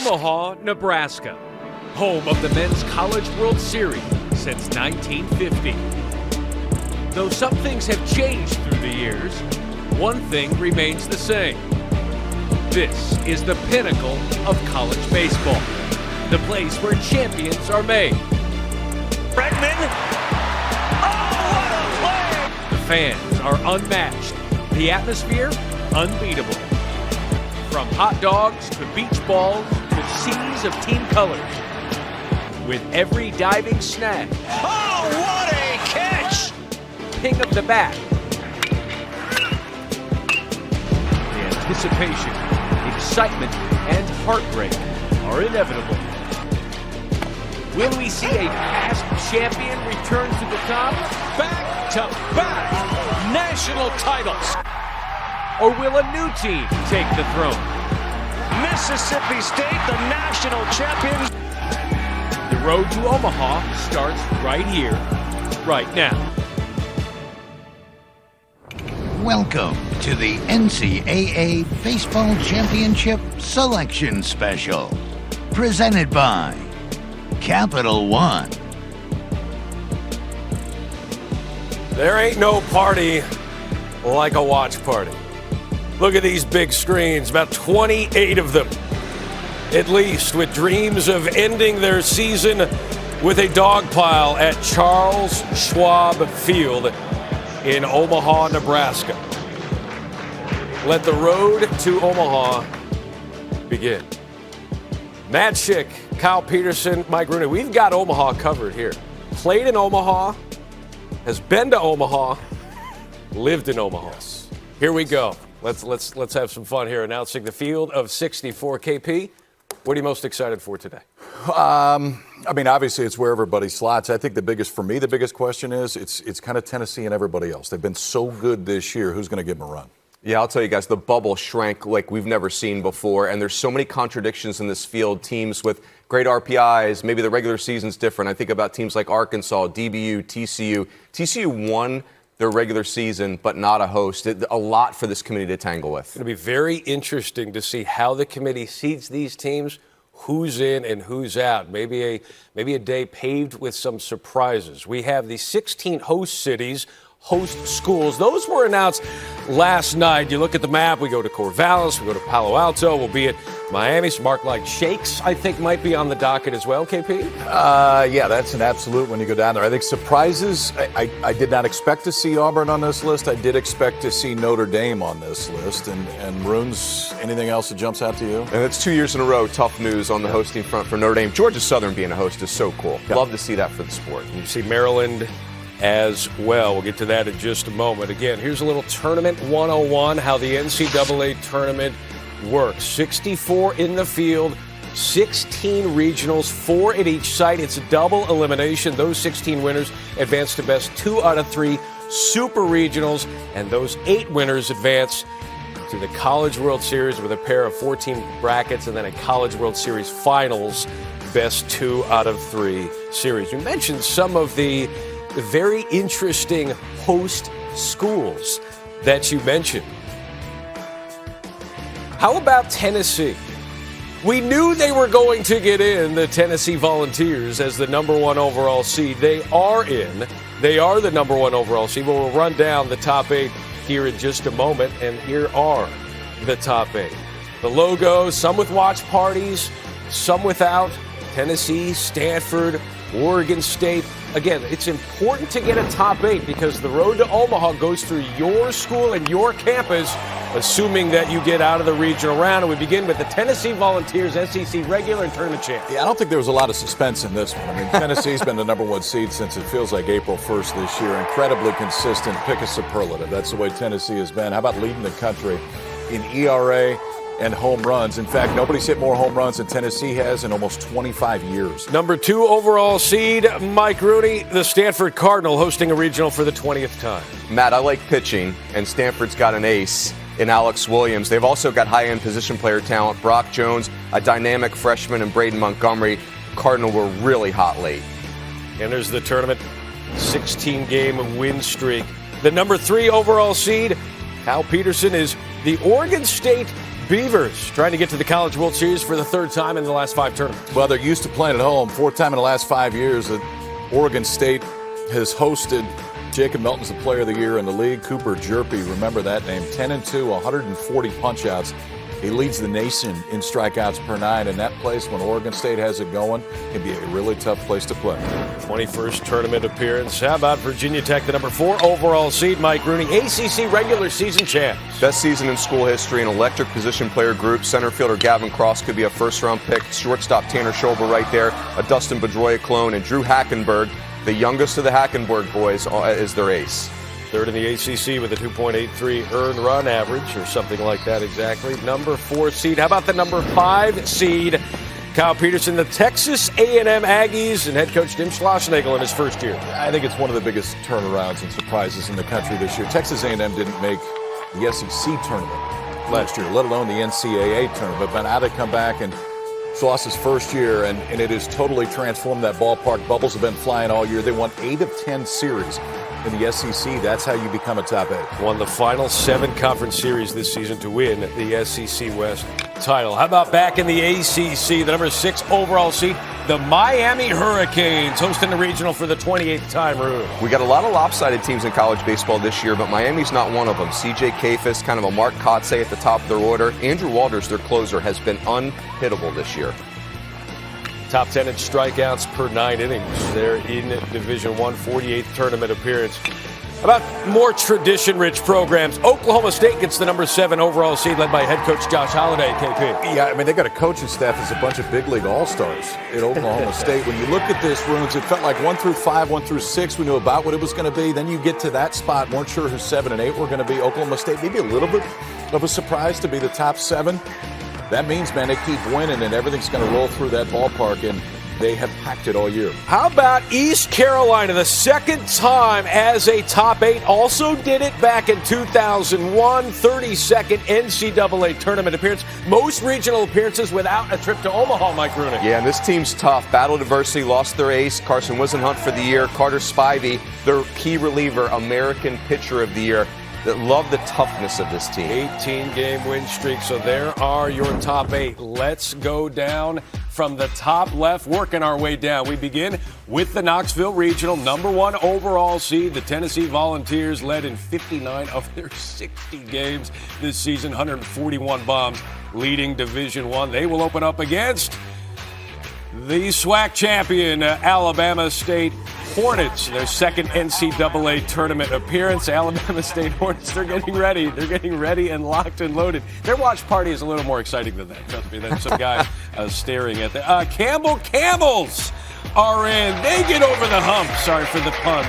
Omaha, Nebraska, home of the Men's College World Series since 1950. Though some things have changed through the years, one thing remains the same. This is the pinnacle of college baseball, the place where champions are made. Ragin. Oh, what a play! The fans are unmatched, the atmosphere unbeatable. From hot dogs to beach balls to seas of team colors. With every diving snag. Oh, what a catch! Ping of the bat. The anticipation, excitement, and heartbreak are inevitable. Will we see a past champion return to the top? Back-to-back national titles. Or will a new team take the throne? Mississippi State, the national champions. The road to Omaha starts right here, right now. Welcome to the NCAA Baseball Championship Selection Special, presented by Capital One. There ain't no party like a watch party. Look at these big screens, about 28 of them, at least, with dreams of ending their season with a dog pile at Charles Schwab Field in Omaha, Nebraska. Let the road to Omaha begin. Matt Schick, Kyle Peterson, Mike Rooney, we've got Omaha covered here. Played in Omaha, has been to Omaha, lived in Omaha. Yes. Here we go. Let's have some fun here announcing the field of 64. KP, what are you most excited for today? I mean, obviously it's where everybody slots. I think the biggest question is it's kind of Tennessee and everybody else. They've been so good this year. Who's going to give them a run? Yeah, I'll tell you guys, the bubble shrank like we've never seen before, and there's so many contradictions in this field. Teams with great RPIs, maybe the regular season's different. I think about teams like Arkansas, DBU, TCU. TCU won their regular season, but not a host. A lot for this committee to tangle with. It's going to be very interesting to see how the committee seeds these teams, who's in and who's out. Maybe a day paved with some surprises. We have the 16 host cities, host schools. Those were announced last night. You look at the map, we go to Corvallis, we go to Palo Alto, we'll be at Miami. Smart Like Shakes, I think, might be on the docket as well, KP? Yeah, that's an absolute when you go down there. I think surprises, I did not expect to see Auburn on this list. I did expect to see Notre Dame on this list. And Runes, anything else that jumps out to you? And it's 2 years in a row, tough news on the hosting front for Notre Dame. Georgia Southern being a host is so cool. Yeah. Love to see that for the sport. You see Maryland as well. We'll get to that in just a moment. Again, here's a little Tournament 101, how the NCAA tournament works. 64 in the field, 16 regionals, 4 at each site. It's a double elimination. Those 16 winners advance to best 2 out of 3 super regionals, and those 8 winners advance to the College World Series with a pair of 14 brackets and then a College World Series finals, best 2 out of 3 series. You mentioned some of the very interesting host schools that you mentioned. How about Tennessee? We knew they were going to get in, the Tennessee Volunteers, as the number 1 overall seed. They are in. They are the number 1 overall seed. We'll run down the top 8 here in just a moment, and here are the top 8. The logo, some with watch parties, some without. Tennessee, Stanford, Oregon State. Again, it's important to get a top 8 because the road to Omaha goes through your school and your campus, assuming that you get out of the regional round. And we begin with the Tennessee Volunteers, SEC regular and tournament champ. Yeah, I don't think there was a lot of suspense in this one. I mean, Tennessee's been the number 1 seed since it feels like April 1st this year. Incredibly consistent. Pick a superlative. That's the way Tennessee has been. How about leading the country in ERA and home runs? In fact, nobody's hit more home runs than Tennessee has in almost 25 years. Number 2 overall seed, Mike Rooney, the Stanford Cardinal, hosting a regional for the 20th time. Matt, I like pitching, and Stanford's got an ace in Alex Williams. They've also got high-end position player talent. Brock Jones, a dynamic freshman, and Braden Montgomery. Cardinal were really hot late. And there's the tournament 16-game win streak. The number 3 overall seed, Kyle Peterson, is the Oregon State Beavers trying to get to the College World Series for the third time in the last 5 tournaments. Well, they're used to playing at home. 4th time in the last 5 years that Oregon State has hosted. Jacob Melton's the player of the year in the league. Cooper Jerpy, remember that name, 10-2, 140 punch-outs. He leads the nation in strikeouts per 9, and that place, when Oregon State has it going, can be a really tough place to play. 21st tournament appearance. How about Virginia Tech, the number 4 overall seed, Mike Rooney, ACC regular season champs? Best season in school history, an electric position player group. Center fielder Gavin Cross could be a first-round pick. Shortstop Tanner Schobel right there, a Dustin Pedroia clone, and Drew Hackenberg, the youngest of the Hackenberg boys, is their ace. Third in the ACC with a 2.83 earned run average, or something like that exactly. Number 4 seed. How about the number 5 seed? Kyle Peterson, the Texas A&M Aggies, and head coach Jim Schlossnagle in his first year. I think it's one of the biggest turnarounds and surprises in the country this year. Texas A&M didn't make the SEC tournament last year, let alone the NCAA tournament. But now they come back, and Schloss's first year, and it has totally transformed that ballpark. Bubbles have been flying all year. They won 8 of 10 series in the SEC. That's how you become a top 8. Won the final 7 conference series this season to win the SEC West title. How about back in the ACC, the number 6 overall seed, the Miami Hurricanes, hosting the regional for the 28th time, Rude. We got a lot of lopsided teams in college baseball this year, but Miami's not one of them. CJ Kafis, kind of a Mark Kotsay at the top of their order. Andrew Walters, their closer, has been unhittable this year. Top 10 in strikeouts per 9 innings. They're in Division I, 48th tournament appearance. About more tradition-rich programs, Oklahoma State gets the number 7 overall seed, led by head coach Josh Holliday, KP. Yeah, I mean, they got a coaching staff that's a bunch of big league all-stars at Oklahoma State. When you look at this, Runes, it felt like 1 through 5, 1 through 6, we knew about what it was going to be. Then you get to that spot, weren't sure who 7 and 8 were going to be. Oklahoma State, maybe a little bit of a surprise to be the top 7. That means, man, they keep winning, and everything's going to roll through that ballpark, and they have packed it all year. How about East Carolina, the second time as a top 8, also did it back in 2001, 32nd NCAA tournament appearance. Most regional appearances without a trip to Omaha, Mike Rooney. Yeah, and this team's tough. Battled adversity, lost their ace, Carson Wisenhunt for the year, Carter Spivey, their key reliever, American Pitcher of the Year. That love the toughness of this team. 18-game win streak, so there are your top 8. Let's go down from the top left, working our way down. We begin with the Knoxville Regional, number 1 overall seed. The Tennessee Volunteers led in 59 of their 60 games this season, 141 bombs, leading Division I. They will open up against the SWAC champion, Alabama State Hornets, their second NCAA tournament appearance. Alabama State Hornets, they're getting ready. They're getting ready and locked and loaded. Their watch party is a little more exciting than that. Trust me, there's some guys staring at them. Campbell Camels are in. They get over the hump. Sorry for the pun.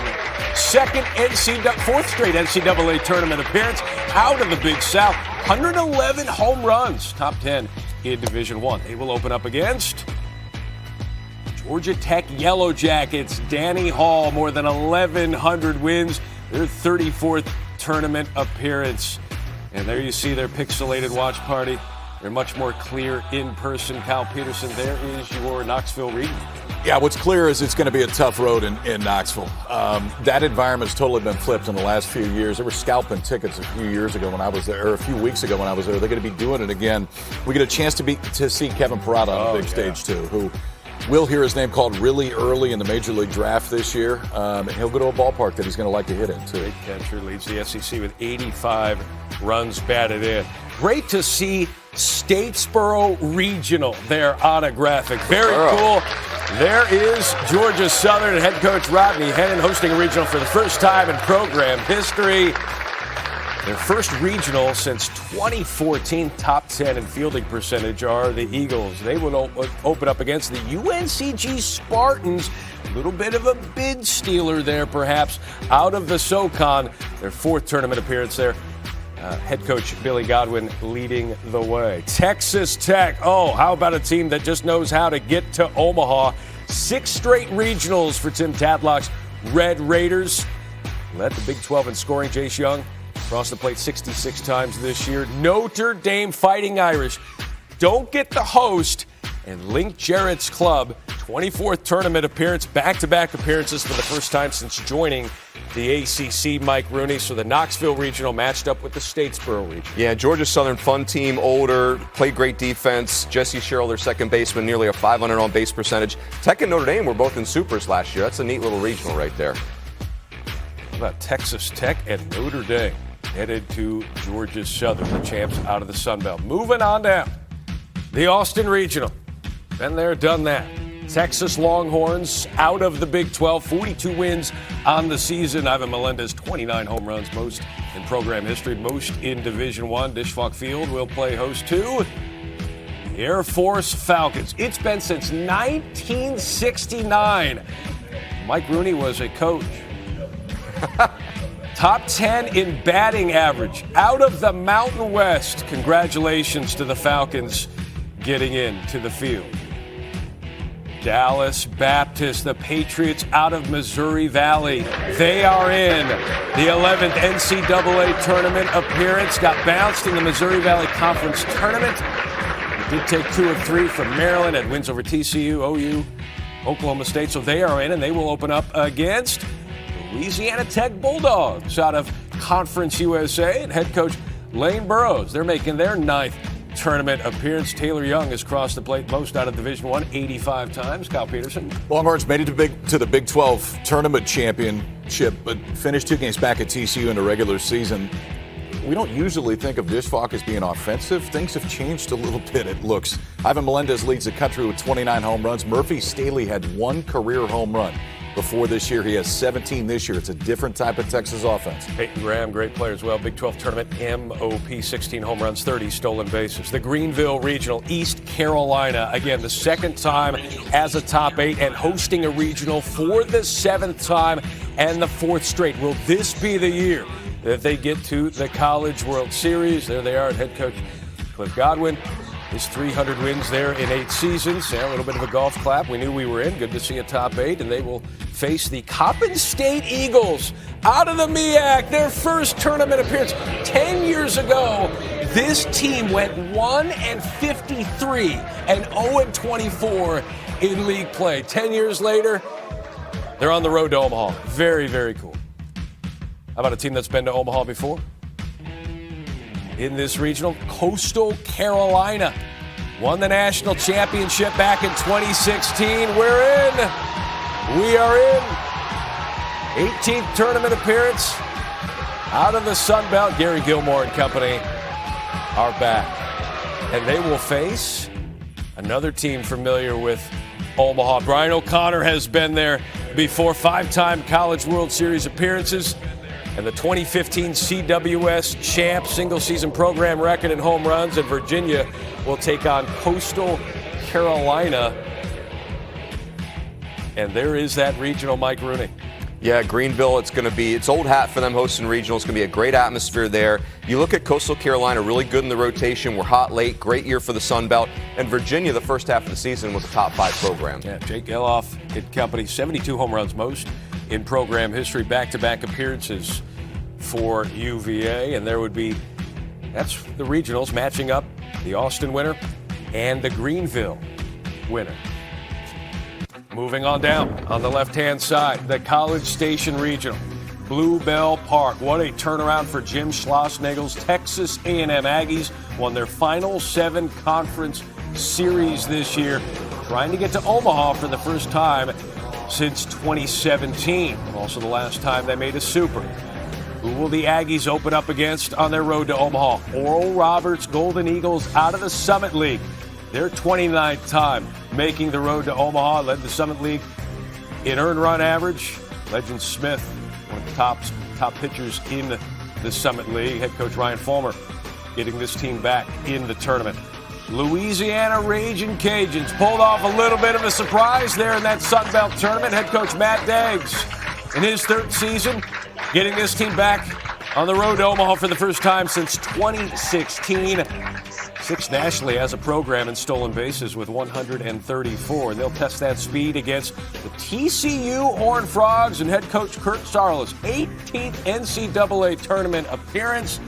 Fourth straight NCAA tournament appearance out of the Big South. 111 home runs, top 10 in Division I. They will open up against Georgia Tech Yellow Jackets. Danny Hall, more than 1,100 wins, their 34th tournament appearance. And there you see their pixelated watch party. They're much more clear in person. Kyle Peterson, there is your Knoxville Regional. Yeah, what's clear is it's going to be a tough road in Knoxville. That environment's totally been flipped in the last few years. They were scalping tickets a few years ago when I was there, or a few weeks ago when I was there. They're going to be doing it again. We get a chance to see Kevin Parada on the big stage, too, who will hear his name called really early in the Major League Draft this year. And he'll go to a ballpark that he's going to like to hit in, too. Great catcher, leads the SEC with 85 runs batted in. Great to see Statesboro Regional there on a graphic. Very cool. There is Georgia Southern head coach Rodney Hennon hosting a regional for the first time in program history. Their first regional since 2014, top 10 in fielding percentage are the Eagles. They will open up against the UNCG Spartans. A little bit of a bid stealer there, perhaps, out of the SoCon. Their 4th tournament appearance there. Head coach Billy Godwin leading the way. Texas Tech. Oh, how about a team that just knows how to get to Omaha? 6 straight regionals for Tim Tadlock's Red Raiders. Led the Big 12 in scoring. Jace Young crossed the plate 66 times this year. Notre Dame Fighting Irish don't get the host And Link Jarrett's club, 24th tournament appearance, back-to-back appearances for the first time since joining the ACC, Mike Rooney. So the Knoxville Regional matched up with the Statesboro Regional. Yeah, Georgia Southern, fun team, older, played great defense. Jesse Sherrill, their second baseman, nearly a .500 on base percentage. Tech and Notre Dame were both in supers last year. That's a neat little regional right there. How about Texas Tech and Notre Dame headed to Georgia Southern, the champs out of the Sun Belt. Moving on down, the Austin Regional. Been there, done that. Texas Longhorns out of the Big 12, 42 wins on the season. Ivan Melendez, 29 home runs, most in program history, most in Division I. Disch-Falk Field will play host to the Air Force Falcons. It's been since 1969. Mike Rooney was a coach. Top 10 in batting average out of the Mountain West. Congratulations to the Falcons getting into the field. Dallas Baptist, the Patriots out of Missouri Valley. They are in the 11th NCAA tournament appearance. Got bounced in the Missouri Valley Conference tournament. Did take 2 of 3 from Maryland, had wins over TCU, OU, Oklahoma State. So they are in, and they will open up against Louisiana Tech Bulldogs out of Conference USA. And head coach Lane Burroughs, they're making their 9th tournament appearance. Taylor Young has crossed the plate most out of Division I, 85 times. Kyle Peterson. Longhorns made it to the Big 12 tournament championship, but finished 2 games back at TCU in the regular season. We don't usually think of Disch-Falk as being offensive. Things have changed a little bit, it looks. Ivan Melendez leads the country with 29 home runs. Murphy Staley had 1 career home run before this year. He has 17 this year. It's a different type of Texas offense. Peyton Graham, great player as well. Big 12 tournament MOP, 16 home runs, 30 stolen bases. The Greenville Regional, East Carolina. Again, the second time as a top 8 and hosting a regional for the 7th time and the 4th straight. Will this be the year that they get to the College World Series? There they are at head coach Cliff Godwin. His 300 wins there in 8 seasons. Yeah, a little bit of a golf clap. We knew we were in. Good to see a top 8. And they will face the Coppin State Eagles out of the MEAC. Their first tournament appearance 10 years ago. This team went 1-53 and 0-24 in league play. 10 years later, they're on the road to Omaha. Very, very cool. How about a team that's been to Omaha before? In this regional, Coastal Carolina won the national championship back in 2016. We're in. We are in. 18th tournament appearance out of the Sun Belt. Gary Gilmore and company are back. And they will face another team familiar with Omaha. Brian O'Connor has been there before. 5-time College World Series appearances. And the 2015 CWS champ, single-season program record in home runs. And Virginia will take on Coastal Carolina. And there is that regional, Mike Rooney. Yeah, Greenville, it's old hat for them hosting regional. It's going to be a great atmosphere there. You look at Coastal Carolina, really good in the rotation. We're hot late, great year for the Sun Belt. And Virginia, the first half of the season, was a top 5 program. Yeah, Jake Eloff and company, 72 home runs, most in program history, back-to-back appearances for UVA. And that's the regionals matching up the Austin winner and the Greenville winner. Moving on down on the left-hand side, the College Station Regional. Bluebell Park. What a turnaround for Jim Schlossnagel's Texas A&M Aggies. Won their final 7 conference series this year. Trying to get to Omaha for the first time since 2017. Also the last time they made a super. Who will the Aggies open up against on their road to Omaha? Oral Roberts Golden Eagles out of the Summit League. Their 29th time making the road to Omaha. Led the Summit League in earned run average. Legend Smith, one of the top pitchers in the Summit League. Head coach Ryan Fulmer getting this team back in the tournament. Louisiana Ragin Cajuns pulled off a little bit of a surprise there in that Sun Belt tournament. Head coach Matt Deggs in his 3rd season getting this team back on the road to Omaha for the first time since 2016. 6th nationally as a program in stolen bases with 134. And they'll test that speed against the TCU Horned Frogs and head coach Kurt Sarles. 18th NCAA tournament appearance.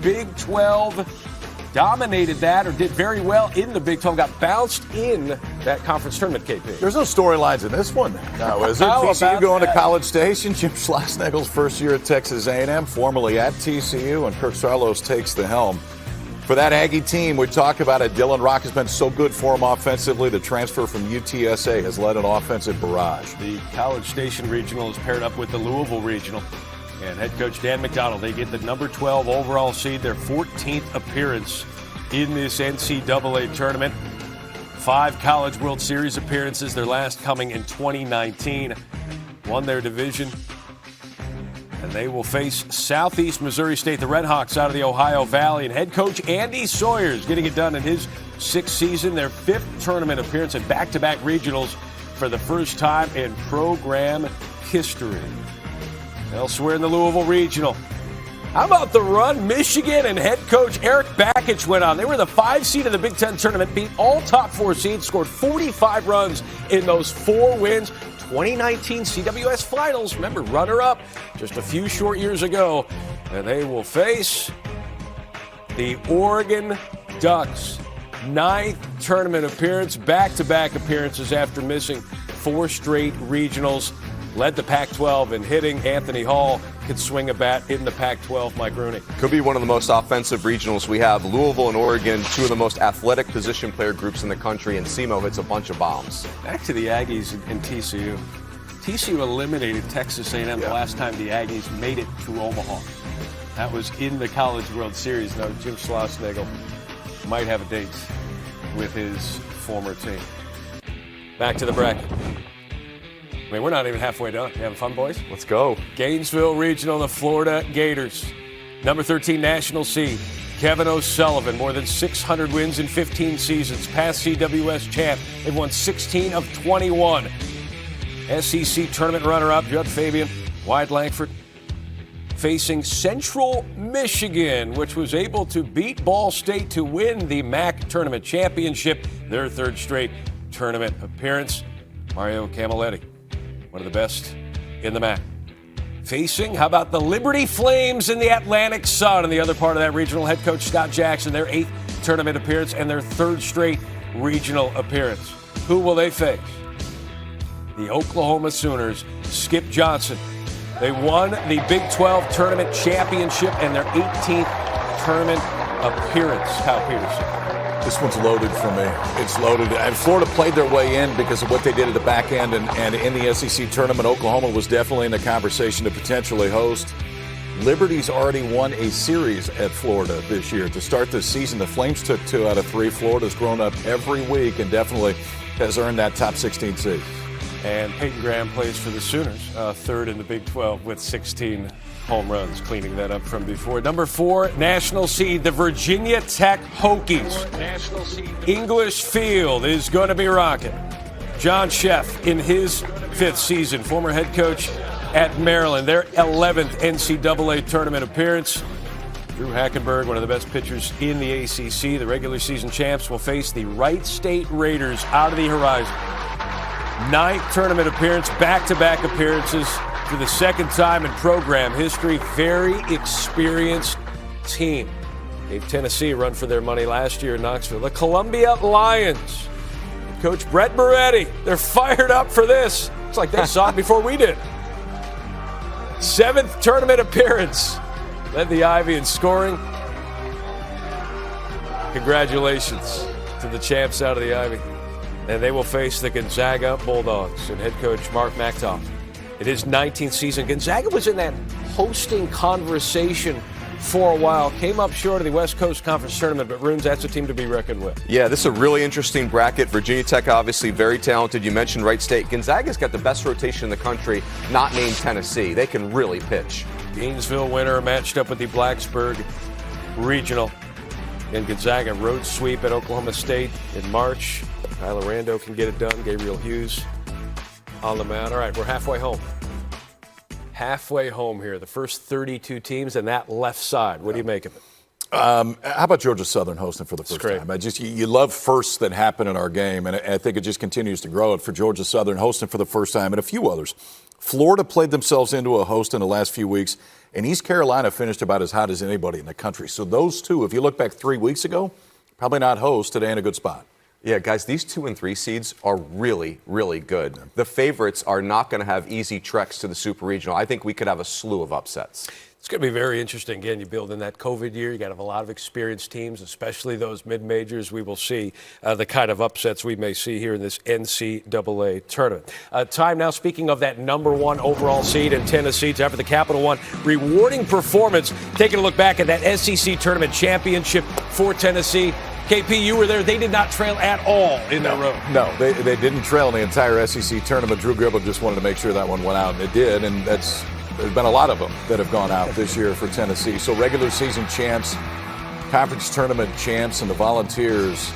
Big 12 dominated that or did very well in the Big 12, got bounced in that conference tournament, KP. There's no storylines in this one now, is it? How TCU about going that? to College Station. Jim Schlossnagle's first year at Texas A&M, formerly at TCU, and Kirk Sarlos takes the helm. For that Aggie team, we talk about it. Dylan Rock has been so good for him offensively. The transfer from UTSA has led an offensive barrage. The College Station Regional is paired up with the Louisville Regional. And head coach Dan McDonald, they get the number 12 overall seed, their 14th appearance in this NCAA tournament. 5 College World Series appearances, their last coming in 2019. Won their division. And they will face Southeast Missouri State, the Redhawks out of the Ohio Valley. And head coach Andy Sawyer's getting it done in his 6th season, their 5th tournament appearance and back-to-back regionals for the first time in program history. Elsewhere in the Louisville Regional, how about the run Michigan and head coach Eric Bakich went on? They were the 5 seed of the Big Ten tournament, beat all top 4 seeds, scored 45 runs in those 4 wins. 2019 CWS Finals, remember, runner-up just a few short years ago. And they will face the Oregon Ducks. 9th tournament appearance, back-to-back appearances after missing 4 straight regionals. Led the Pac-12 in hitting. Anthony Hall could swing a bat in the Pac-12. Mike Rooney. Could be one of the most offensive regionals we have. Louisville and Oregon, 2 of the most athletic position player groups in the country, and SEMO hits a bunch of bombs. Back to the Aggies and TCU. TCU eliminated Texas A&M the last time the Aggies made it to Omaha. That was in the College World Series. Now Jim Schlossnagle might have a date with his former team. Back to the bracket. I mean, we're not even halfway done. You having fun, boys? Let's go. Gainesville Regional, the Florida Gators. Number 13 national seed, Kevin O'Sullivan. More than 600 wins in 15 seasons. Past CWS champ. They've won 16 of 21. SEC tournament runner-up, Judd Fabian, Wyatt Langford. Facing Central Michigan, which was able to beat Ball State to win the MAC tournament championship. Their 3rd straight tournament appearance. Mario Camilletti, one of the best in the MAC. Facing, how about the Liberty Flames in the Atlantic Sun? In the other part of that regional, head coach Scott Jackson, their 8th tournament appearance and their 3rd straight regional appearance. Who will they face? The Oklahoma Sooners, Skip Johnson. They won the Big 12 tournament championship and their 18th tournament appearance. Kyle Peterson. This one's loaded for me. It's loaded. And Florida played their way in because of what they did at the back end. And in the SEC tournament, Oklahoma was definitely in the conversation to potentially host. Liberty's already won a series at Florida this year. To start this season, the Flames took 2 out of 3. Florida's grown up every week and definitely has earned that top 16 seed. And Peyton Graham plays for the Sooners, 3rd in the Big 12 with 16 home runs, cleaning that up from before. Number 4, national seed, the Virginia Tech Hokies. National seed. English Field is going to be rocking. John Sheff in his 5th season, former head coach at Maryland, their 11th NCAA tournament appearance. Drew Hackenberg, one of the best pitchers in the ACC. The regular season champs will face the Wright State Raiders out of the horizon. 9th tournament appearance, back-to-back appearances for the 2nd time in program history. Very experienced team. Gave Tennessee a run for their money last year in Knoxville. The Columbia Lions. Coach Brett Moretti, they're fired up for this. It's like they saw it before we did. 7th tournament appearance. Led the Ivy in scoring. Congratulations to the champs out of the Ivy. And they will face the Gonzaga Bulldogs and head coach Mark Mactoff. In his 19th season, Gonzaga was in that hosting conversation for a while. Came up short of the West Coast Conference Tournament, but Runes, that's a team to be reckoned with. Yeah, this is a really interesting bracket. Virginia Tech, obviously very talented. You mentioned Wright State. Gonzaga's got the best rotation in the country, not named Tennessee. They can really pitch. Gainesville winner matched up with the Blacksburg Regional. And Gonzaga road sweep at Oklahoma State in March. Tyler Rando can get it done. Gabriel Hughes on the mound. All right, we're halfway home. Halfway home here. The first 32 teams and that left side. What do you make of it? How about Georgia Southern hosting for the first time? You love firsts that happen in our game, and I think it just continues to grow. And for Georgia Southern hosting for the first time, and a few others Florida played themselves into a host in the last few weeks, and East Carolina finished about as hot as anybody in the country. So those two, if you look back 3 weeks ago, probably not hosts today in a good spot. Yeah, guys, these 2 and 3 seeds are really, really good. The favorites are not going to have easy treks to the Super Regional. I think we could have a slew of upsets. It's going to be very interesting. Again, you build in that COVID year. You got to have a lot of experienced teams, especially those mid-majors. We will see the kind of upsets we may see here in this NCAA tournament. Time now, speaking of that number 1 overall seed in Tennessee, time for the Capital One rewarding performance. Taking a look back at that SEC tournament championship for Tennessee. KP, you were there. They did not trail at all in their road. No, they didn't trail in the entire SEC tournament. Drew Gribble just wanted to make sure that one went out, and it did, and there's been a lot of them that have gone out this year for Tennessee. So regular season champs, conference tournament champs, and the Volunteers,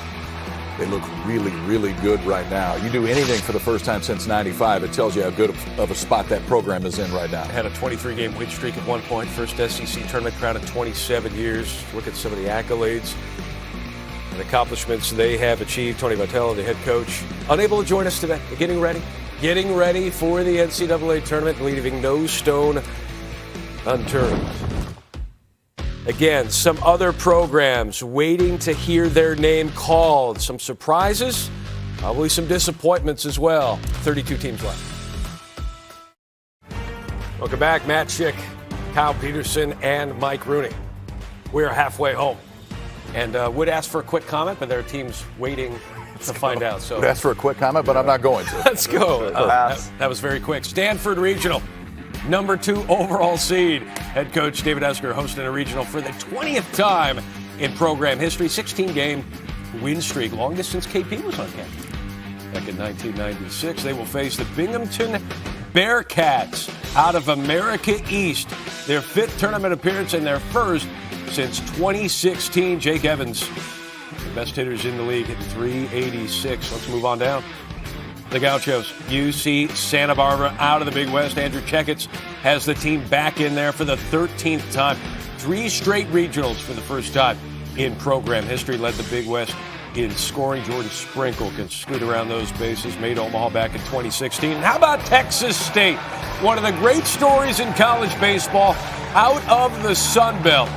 they look really, really good right now. You do anything for the first time since '95, it tells you how good of a spot that program is in right now. Had a 23-game win streak at one point. First SEC tournament crown in 27 years. Look at some of the accolades and accomplishments they have achieved. Tony Vitello, the head coach, unable to join us today. Getting ready for the NCAA tournament, leaving no stone unturned. Again, some other programs waiting to hear their name called. Some surprises, probably some disappointments as well. 32 teams left. Welcome back, Matt Schick, Kyle Peterson, and Mike Rooney. We are halfway home. And would ask for a quick comment, but there are teams waiting to find out. So Would ask for a quick comment, but I'm not going to. Let's go. That was very quick. Stanford Regional, number 2 overall seed. Head coach David Esker hosting a regional for the 20th time in program history. 16-game win streak, longest since KP was on campus. Back in 1996, they will face the Binghamton Bearcats out of America East. Their 5th tournament appearance and their first since 2016. Jake Evans, the best hitters in the league, hitting .386. Let's move on down. The Gauchos, UC Santa Barbara out of the Big West. Andrew Checketts has the team back in there for the 13th time. 3 straight regionals for the first time in program history. Led the Big West in scoring. Jordan Sprinkle can scoot around those bases. Made Omaha back in 2016. And how about Texas State? One of the great stories in college baseball out of the Sun Belt.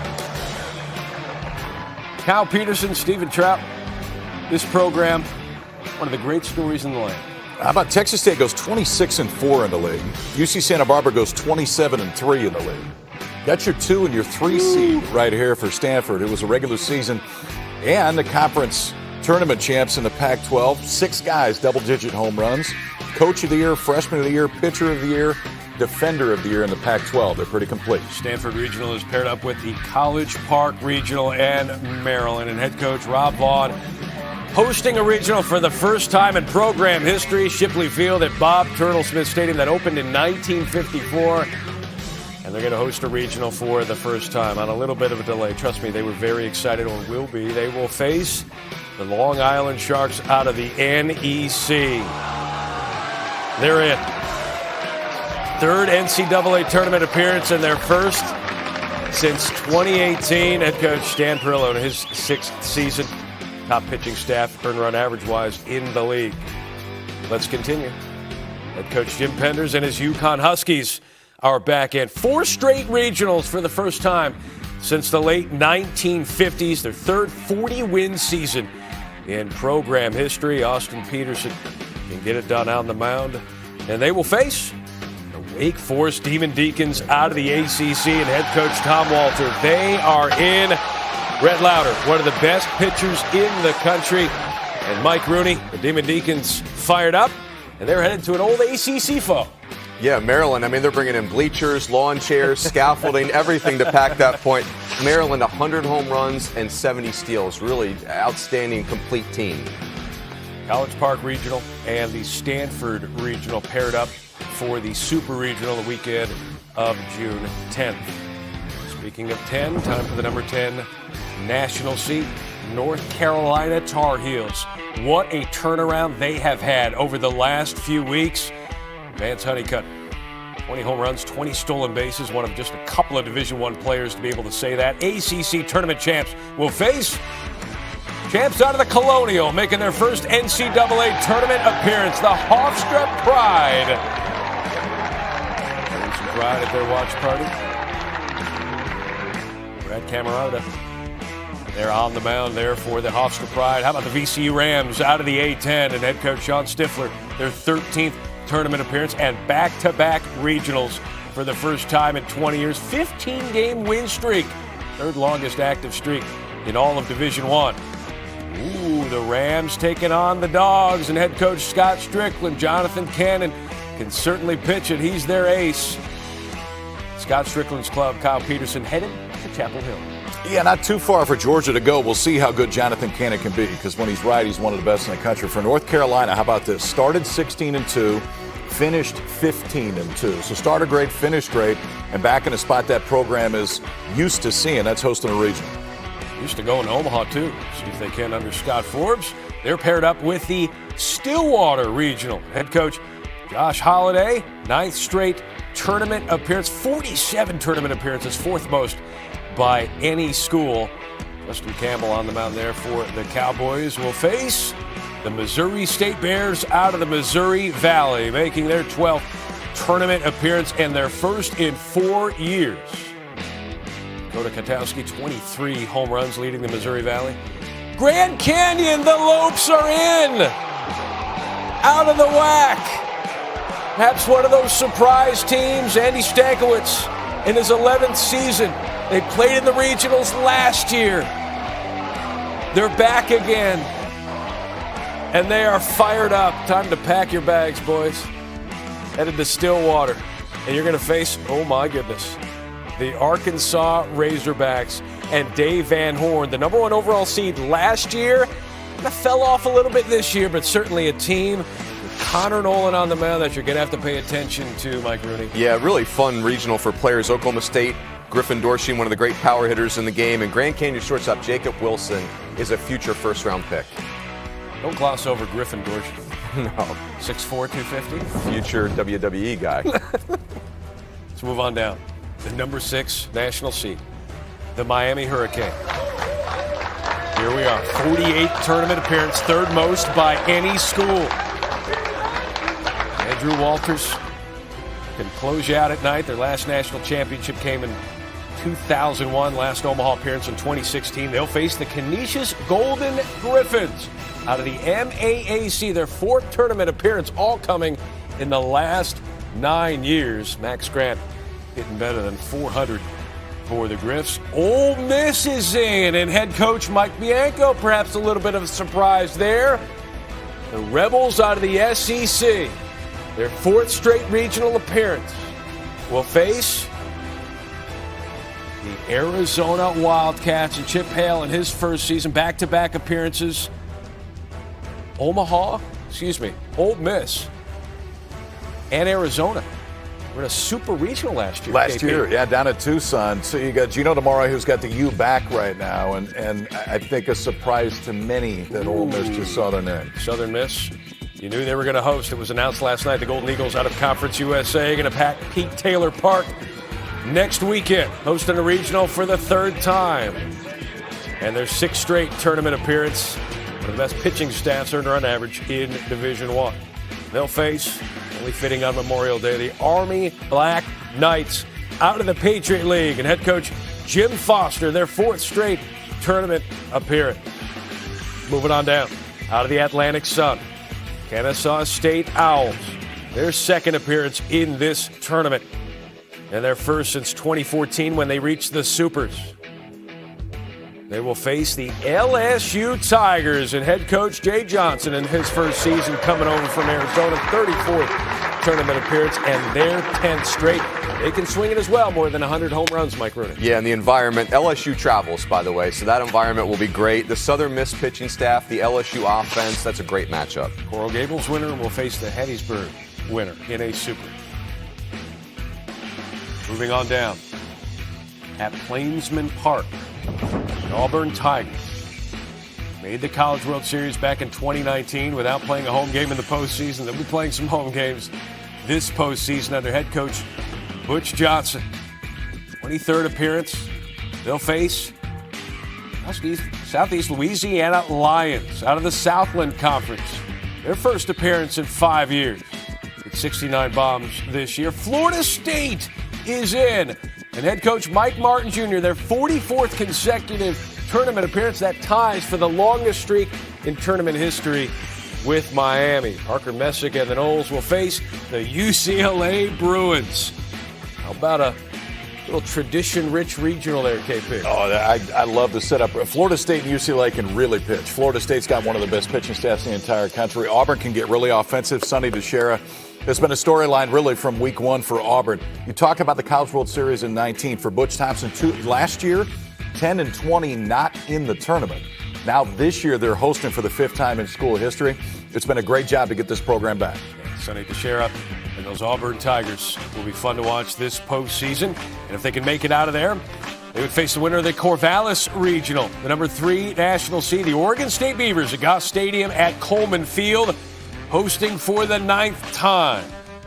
Kyle Peterson, Stephen Trout, this program, one of the great stories in the land. How about Texas State goes 26-4 in the league. UC Santa Barbara goes 27-3 in the league. That's your 2 and your 3 seed right here for Stanford. It was a regular season and the conference tournament champs in the Pac-12. 6 guys, double-digit home runs. Coach of the year, freshman of the year, pitcher of the year, defender of the year in the Pac-12. They're pretty complete. Stanford Regional is paired up with the College Park Regional and Maryland. And head coach Rob Vaughn hosting a regional for the first time in program history. Shipley Field at Bob Turtle Smith Stadium that opened in 1954. And they're going to host a regional for the first time on a little bit of a delay. Trust me, they were very excited, or will be. They will face the Long Island Sharks out of the NEC. They're in. 3rd NCAA tournament appearance and their first since 2018. Head coach Dan Perillo in his 6th season. Top pitching staff, earned run average-wise in the league. Let's continue. Head coach Jim Penders and his UConn Huskies are back in 4 straight regionals for the first time since the late 1950s. Their 3rd 40-win season in program history. Austin Peterson can get it done out on the mound. And they will face Wake Forest Demon Deacons out of the ACC and head coach Tom Walter. They are in. Rhett Lauder, one of the best pitchers in the country. And Mike Rooney, the Demon Deacons, fired up. And they're headed to an old ACC foe. Yeah, Maryland, I mean, they're bringing in bleachers, lawn chairs, scaffolding, everything to pack that point. Maryland, 100 home runs and 70 steals. Really outstanding, complete team. College Park Regional and the Stanford Regional paired up for the Super Regional the weekend of June 10th. Speaking of 10, time for the number 10 national seed, North Carolina Tar Heels. What a turnaround they have had over the last few weeks. Vance Honeycutt, 20 home runs, 20 stolen bases, one of just a couple of Division I players to be able to say that. ACC tournament champs will face champs out of the Colonial, making their first NCAA tournament appearance, the Hofstra Pride. Pride at their watch party. Brad Camerota. They're on the mound there for the Hofstra Pride. How about the VCU Rams out of the A-10 and head coach Sean Stifler, their 13th tournament appearance and back-to-back regionals for the first time in 20 years. 15-game win streak, third longest active streak in all of Division I. Ooh, the Rams taking on the Dogs and head coach Scott Strickland. Jonathan Cannon can certainly pitch it. He's their ace. Scott Strickland's club, Kyle Peterson, headed to Chapel Hill. Yeah, not too far for Georgia to go. We'll see how good Jonathan Cannon can be, because when he's right, he's one of the best in the country. For North Carolina, how about this? Started 16-2, finished 15-2. So started great, finished great, and back in a spot that program is used to seeing. That's hosting a regional. Used to going to Omaha, too. See if they can under Scott Forbes. They're paired up with the Stillwater Regional. Head coach Josh Holliday, 9th straight tournament appearance, 47 tournament appearances, 4th most by any school. Justin Campbell on the mound there for the Cowboys will face the Missouri State Bears out of the Missouri Valley, making their 12th tournament appearance and their first in 4 years. Dakota Katowski, 23 home runs leading the Missouri Valley. Grand Canyon, the Lopes are in! Out of the whack! Perhaps one of those surprise teams. Andy Stankiewicz in his 11th season. They played in the regionals last year. They're back again. And they are fired up. Time to pack your bags, boys. Headed to Stillwater. And you're going to face, oh my goodness, the Arkansas Razorbacks and Dave Van Horn, the number 1 overall seed last year. Kind of fell off a little bit this year, but certainly a team with Connor Nolan on the mound that you're going to have to pay attention to, Mike Rooney. Yeah, really fun regional for players. Oklahoma State, Griffin Dorsey, one of the great power hitters in the game, and Grand Canyon shortstop Jacob Wilson is a future first-round pick. Don't gloss over Griffin Dorsey. No. 6'4", 250? Future WWE guy. Let's move on down. The number 6 national seed, the Miami Hurricane. Here we are, 48 tournament appearance, 3rd most by any school. Andrew Walters can close you out at night. Their last national championship came in 2001, last Omaha appearance in 2016. They'll face the Canisius Golden Griffins out of the MAAC, their 4th tournament appearance, all coming in the last 9 years. Max Grant hitting better than 400 for the Griffs. Ole Miss is in, and head coach Mike Bianco, perhaps a little bit of a surprise there. The Rebels out of the SEC, their 4th straight regional appearance, will face the Arizona Wildcats and Chip Hale in his first season, back-to-back appearances. Ole Miss and Arizona. We're in a super regional last year. Last year, yeah, down at Tucson. So you got Gino DeMora, who's got the U back right now, and I think a surprise to many that Ole Miss just Southern in. Southern Miss, you knew they were going to host. It was announced last night. The Golden Eagles out of Conference USA going to pack Pete Taylor Park next weekend, hosting a regional for the 3rd time. And their 6th straight tournament appearance. One of the best pitching staffs earned on average in Division I. They'll face, only fitting on Memorial Day, the Army Black Knights out of the Patriot League, and head coach Jim Foster, their 4th straight tournament appearance. Moving on down, out of the Atlantic Sun, Kennesaw State Owls, their 2nd appearance in this tournament, and their first since 2014 when they reached the Supers. They will face the LSU Tigers and head coach Jay Johnson in his first season coming over from Arizona, 34th tournament appearance and their 10th straight. They can swing it as well, more than 100 home runs, Mike Rooney. Yeah, and the environment, LSU travels, by the way, so that environment will be great. The Southern Miss pitching staff, the LSU offense, that's a great matchup. Coral Gables winner will face the Hattiesburg winner in a super. Moving on down, at Plainsman Park, the Auburn Tigers made the College World Series back in 2019 without playing a home game in the postseason. They'll be playing some home games this postseason under head coach Butch Johnson. 23rd appearance. They'll face Southeast Louisiana Lions out of the Southland Conference. Their first appearance in 5 years. It's 69 bombs this year. Florida State is in. And head coach Mike Martin Jr., their 44th consecutive tournament appearance, that ties for the longest streak in tournament history with Miami. Parker Messick and the Noles will face the UCLA Bruins. How about a little tradition-rich regional there, KP? Oh, I love the setup. Florida State and UCLA can really pitch. Florida State's got one of the best pitching staffs in the entire country. Auburn can get really offensive. Sonny DeShera. It's been a storyline really from week one for Auburn. You talk about the College World Series in 19 for Butch Thompson. Last year, 10 and 20 not in the tournament. Now this year they're hosting for the 5th time in school history. It's been a great job to get this program back. Sonny DeShera and those Auburn Tigers will be fun to watch this postseason. And if they can make it out of there, they would face the winner of the Corvallis Regional, the number 3 national seed, the Oregon State Beavers at Goss Stadium at Coleman Field, hosting for the 9th time.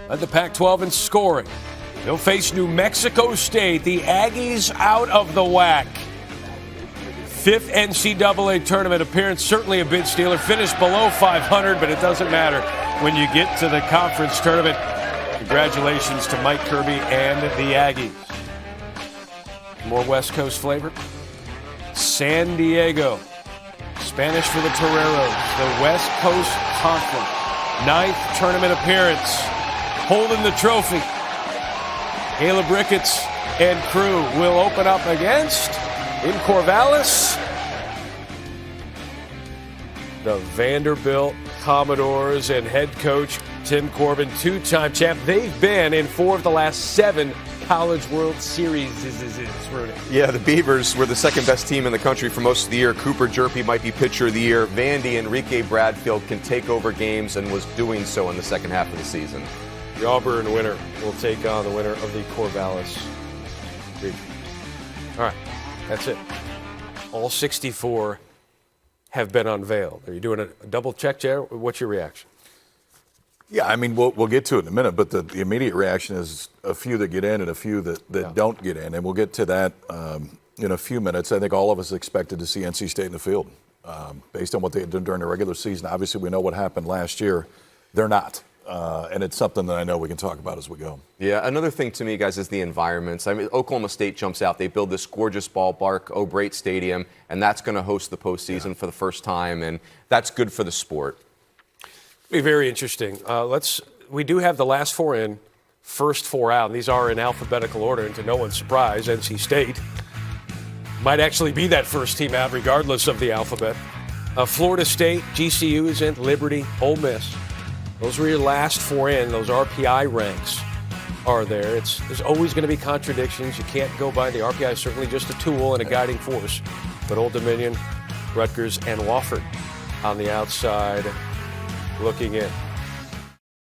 Led the Pac-12 in scoring. They'll face New Mexico State, the Aggies out of the WAC. 5th NCAA tournament appearance, certainly a bid stealer. Finished below 500, but it doesn't matter when you get to the conference tournament. Congratulations to Mike Kirby and the Aggies. More West Coast flavor. San Diego, Spanish for the Toreros, the West Coast Conference. 9th tournament appearance, holding the trophy. Ayla Bricketts and crew will open up against, in Corvallis, the Vanderbilt Commodores and head coach Tim Corbin, 2-time champ. They've been in 4 of the last 7 College World Series. Yeah, the Beavers were the 2nd best team in the country for most of the year. Cooper Jerpy might be pitcher of the year. Vandy, Enrique Bradfield can take over games and was doing so in the second half of the season. The Auburn winner will take on the winner of the Corvallis Region. All right, that's it. All 64 have been unveiled. Are you doing a double check, Jared? What's your reaction? Yeah, I mean, we'll get to it in a minute, but the immediate reaction is a few that get in and a few that don't get in, and we'll get to that in a few minutes. I think all of us expected to see NC State in the field based on what they did during the regular season. Obviously, we know what happened last year. They're not, and it's something that I know we can talk about as we go. Yeah, another thing to me, guys, is the environments. I mean, Oklahoma State jumps out. They build this gorgeous ballpark, O'Brate Stadium, and that's going to host the postseason for the first time, and that's good for the sport. Be very interesting. We do have the last 4 in, first 4 out, and these are in alphabetical order. And to no one's surprise, NC State might actually be that first team out, regardless of the alphabet. Florida State, GCU is in, Liberty, Ole Miss. Those were your last 4 in. Those RPI ranks are there. There's always going to be contradictions. You can't go by the RPI. Is certainly just a tool and a guiding force. But Old Dominion, Rutgers, and Wofford on the outside looking in.